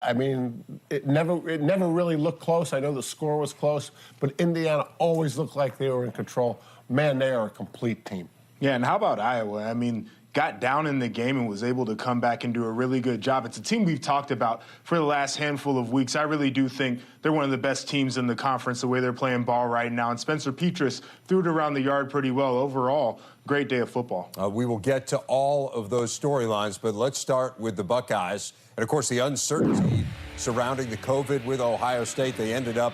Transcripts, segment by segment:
I mean, it never really looked close. I know the score was close, but Indiana always looked like they were in control. Man, they are a complete team. Yeah, and how about Iowa? I mean, got down in the game and was able to come back and do a really good job. It's a team we've talked about for the last handful of weeks. I really do think they're one of the best teams in the conference, the way they're playing ball right now. And Spencer Petras threw it around the yard pretty well. Overall, great day of football. We will get to all of those storylines, but let's start with the Buckeyes. And, of course, the uncertainty surrounding the COVID with Ohio State. They ended up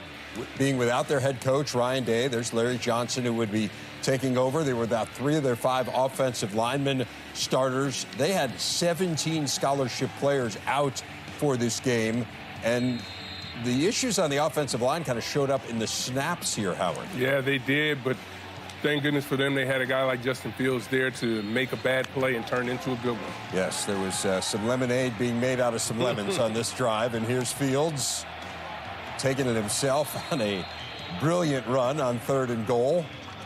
being without their head coach, Ryan Day. There's Larry Johnson, who would be taking over. They were without 3 of their 5 offensive linemen starters. They had 17 scholarship players out for this game. And the issues on the offensive line kind of showed up in the snaps here, Howard. Yeah, they did, but thank goodness for them they had a guy like Justin Fields there to make a bad play and turn it into a good one. Yes, there was some lemonade being made out of some lemons on this drive. And here's Fields taking it himself on a brilliant run on 3rd and goal.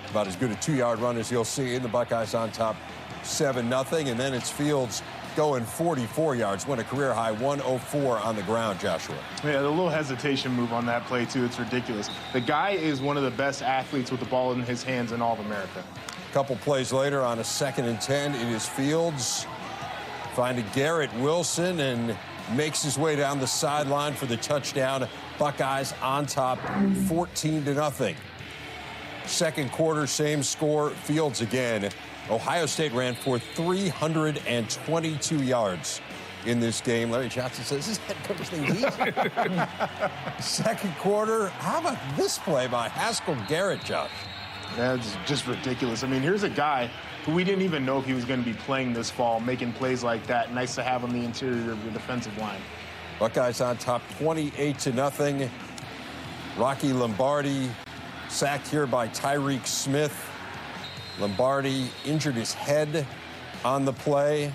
About as good a 2-yard run as you'll see. In the Buckeyes on top 7-0. And then it's Fields going 44 yards. Went a career high 104 on the ground, Joshua. Yeah, the little hesitation move on that play, too. It's ridiculous. The guy is one of the best athletes with the ball in his hands in all of America. A couple plays later on a 2nd and 10, it is Fields finding Garrett Wilson and makes his way down the sideline for the touchdown. Buckeyes on top 14-0. Second quarter, same score. Fields again. Ohio State ran for 322 yards in this game. Larry Johnson says, "This head coach thing easy." Second quarter, how about this play by Haskell Garrett, Josh? That's just ridiculous. I mean, here's a guy who we didn't even know if he was going to be playing this fall, making plays like that. Nice to have on the interior of your defensive line. Buckeyes on top 28-0. Rocky Lombardi sacked here by Tyreek Smith. Lombardi injured his head on the play.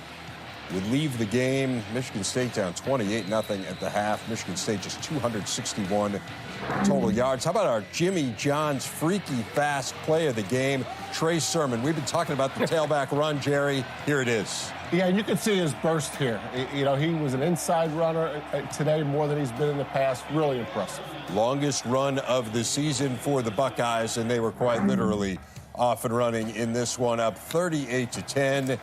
Would leave the game. Michigan State down 28-0 at the half. Michigan State just 261 total yards. How about our Jimmy John's freaky fast play of the game? Trey Sermon. We've been talking about the tailback run, Jerry. Here it is. Yeah, and you can see his burst here. You know, he was an inside runner today more than he's been in the past. Really impressive. Longest run of the season for the Buckeyes, and they were quite literally off and running in this one. Up 38-10.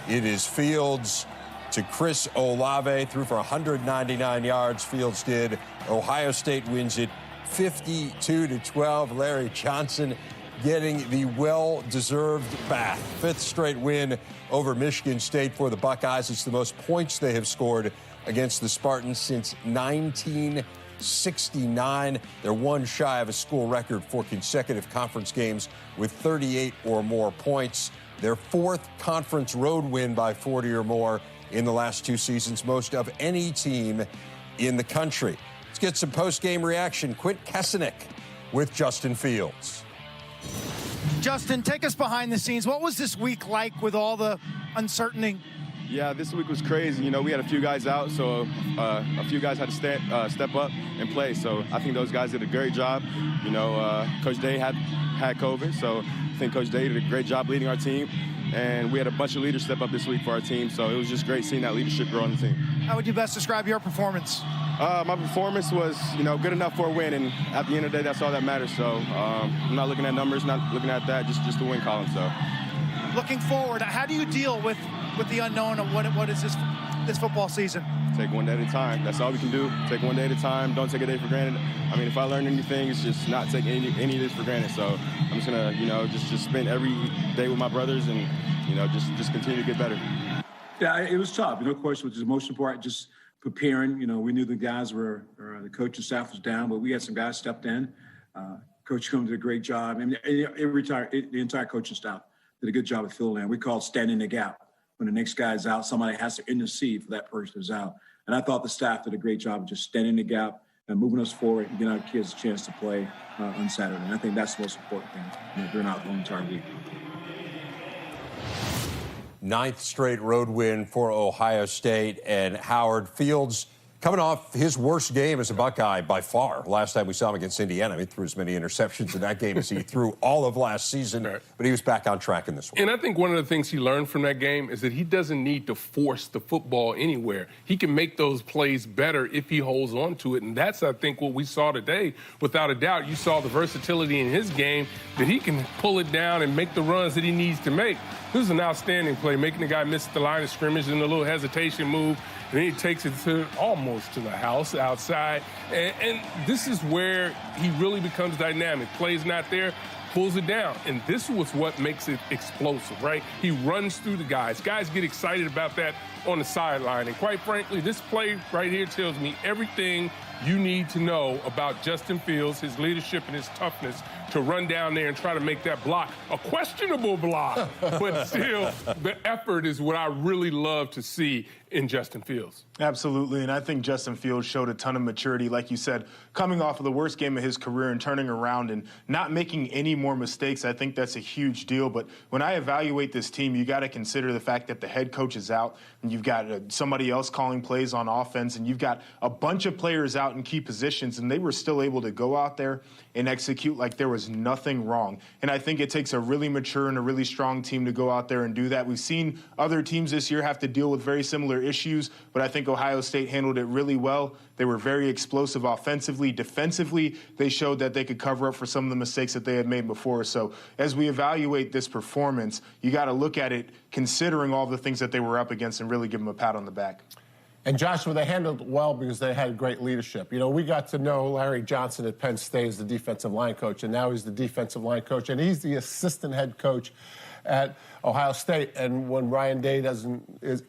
It is Fields to Chris Olave. Threw for 199 yards. Fields did. Ohio State wins it 52-12. Larry Johnson getting the well-deserved bath. 5th straight win over Michigan State for the Buckeyes. It's the most points they have scored against the Spartans since 1969. They're one shy of a school record for consecutive conference games with 38 or more points. Their 4th conference road win by 40 or more in the last 2 seasons, most of any team in the country. Let's get some post-game reaction. Quint Kesenick with Justin Fields. Justin, take us behind the scenes. What was this week like with all the uncertainty? Yeah, this week was crazy. You know, we had a few guys out, so a few guys had to step up and play. So I think those guys did a great job. You know, Coach Day had COVID, so I think Coach Day did a great job leading our team. And we had a bunch of leaders step up this week for our team, so it was just great seeing that leadership grow on the team. How would you best describe your performance? My performance was, you know, good enough for a win, and at the end of the day, that's all that matters. So I'm not looking at numbers, not looking at that, just the win column. So, looking forward, how do you deal with the unknown of what is this football season? Take one day at a time. That's all we can do. Take one day at a time. Don't take a day for granted. I mean, if I learn anything, it's just not take any of this for granted. So I'm just gonna, you know, just spend every day with my brothers and, you know, just continue to get better. Yeah, it was tough. No question, which is the most important. Just preparing. You know, we knew the guys were, the coaching staff was down, but we had some guys stepped in. Coach Combs did a great job. I mean, the entire coaching staff did a good job of filling in. We call it standing the gap. When the next guy's out, somebody has to intercede for that person who's out. And I thought the staff did a great job of just standing the gap and moving us forward and giving our kids a chance to play on Saturday. And I think that's the most important thing, you know, during our whole entire week. 9th straight road win for Ohio State, and Howard Fields coming off his worst game as a Buckeye by far. Last time we saw him against Indiana, he threw as many interceptions in that game as he threw all of last season, but he was back on track in this one. And I think one of the things he learned from that game is that he doesn't need to force the football anywhere. He can make those plays better if he holds on to it, and that's, I think, what we saw today. Without a doubt, you saw the versatility in his game that he can pull it down and make the runs that he needs to make. This is an outstanding play, making the guy miss the line of scrimmage and a little hesitation move, and then he takes it to almost to the house outside. And this is where he really becomes dynamic. Play's not there, pulls it down. And this was what makes it explosive, right? He runs through the guys. Guys get excited about that on the sideline. And quite frankly, this play right here tells me everything you need to know about Justin Fields, his leadership and his toughness to run down there and try to make that block a questionable block. But still, the effort is what I really love to see in Justin Fields. Absolutely, and I think Justin Fields showed a ton of maturity, like you said, coming off of the worst game of his career and turning around and not making any more mistakes. I think that's a huge deal. But when I evaluate this team, you got to consider the fact that the head coach is out, and you've got somebody else calling plays on offense, and you've got a bunch of players out in key positions, and they were still able to go out there and execute like there was nothing wrong. And I think it takes a really mature and a really strong team to go out there and do that. We've seen other teams this year have to deal with very similar issues, but I think Ohio State handled it really well. They were very explosive offensively. Defensively, they showed that they could cover up for some of the mistakes that they had made before. So as we evaluate this performance, you got to look at it considering all the things that they were up against and really give them a pat on the back. And Joshua, they handled it well because they had great leadership. You know, we got to know Larry Johnson at Penn State as the defensive line coach, and now he's the defensive line coach, and he's the assistant head coach at Ohio State. And when Ryan Day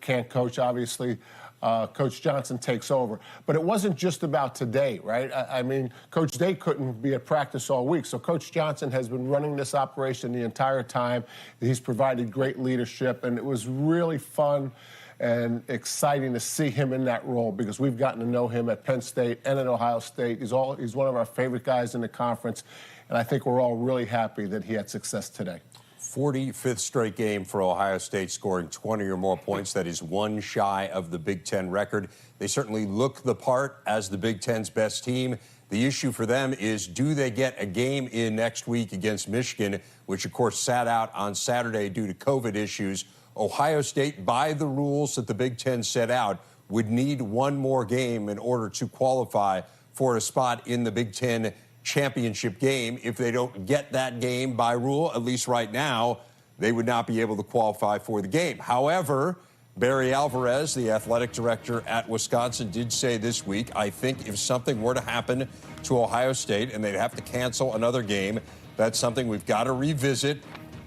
can't coach, obviously, Coach Johnson takes over. But it wasn't just about today, right? I mean, Coach Day couldn't be at practice all week, so Coach Johnson has been running this operation the entire time. He's provided great leadership, and it was really fun and exciting to see him in that role because we've gotten to know him at Penn State and at Ohio State. He's one of our favorite guys in the conference, and I think we're all really happy that he had success today. 45th straight game for Ohio State, scoring 20 or more points. That is one shy of the Big Ten record. They certainly look the part as the Big Ten's best team. The issue for them is, do they get a game in next week against Michigan, which, of course, sat out on Saturday due to COVID issues? Ohio State, by the rules that the Big Ten set out, would need one more game in order to qualify for a spot in the Big Ten championship game. If they don't get that game by rule, at least right now, they would not be able to qualify for the game. However, Barry Alvarez, the athletic director at Wisconsin, did say this week, I think if something were to happen to Ohio State and they'd have to cancel another game, that's something we've got to revisit.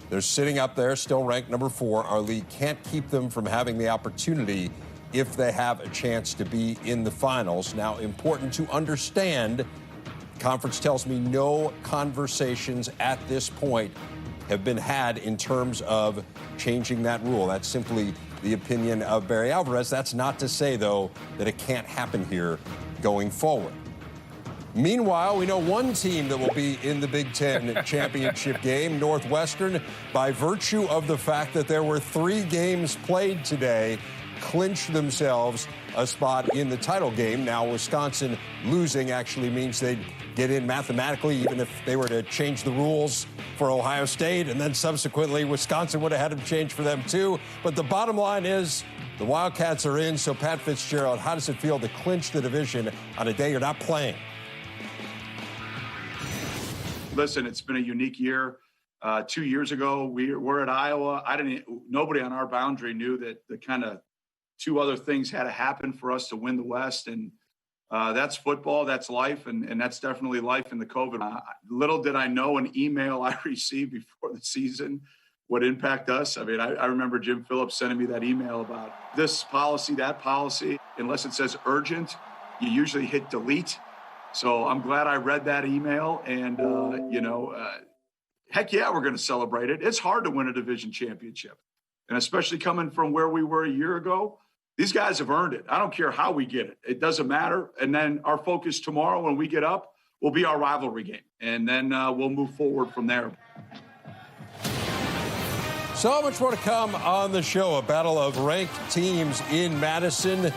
They're sitting up there, still ranked number 4. Our league can't keep them from having the opportunity if they have a chance to be in the finals. Now, important to understand, conference tells me no conversations at this point have been had in terms of changing that rule. That's simply the opinion of Barry Alvarez. That's not to say, though, that it can't happen here going forward. Meanwhile, we know one team that will be in the Big Ten championship game, Northwestern, by virtue of the fact that there were 3 games played today, clinched themselves a spot in the title game. Now, Wisconsin losing actually means they'd get in mathematically, even if they were to change the rules for Ohio State, and then subsequently Wisconsin would have had them change for them too. But the bottom line is the Wildcats are in. So, Pat Fitzgerald, how does it feel to clinch the division on a day you're not playing? Listen, it's been a unique year. 2 years ago, we're at Iowa. Nobody on our boundary knew that the kind of 2 other things had to happen for us to win the West. And that's football, that's life, and that's definitely life in the COVID. Little did I know an email I received before the season would impact us. I mean, I remember Jim Phillips sending me that email about this policy, that policy. Unless it says urgent, you usually hit delete. So I'm glad I read that email, and, heck yeah, we're going to celebrate it. It's hard to win a division championship, and especially coming from where we were a year ago. These guys have earned it. I don't care how we get it. It doesn't matter. And then our focus tomorrow when we get up will be our rivalry game, and then we'll move forward from there. So much more to come on the show. A battle of ranked teams in Madison.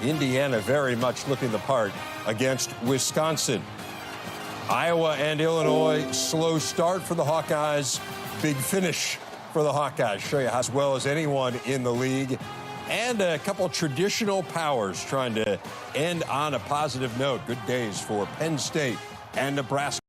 Indiana very much looking the part against Wisconsin. Iowa and Illinois, slow start for the Hawkeyes, big finish for the Hawkeyes. Show you how as well as anyone in the league. And a couple traditional powers trying to end on a positive note. Good days for Penn State and Nebraska.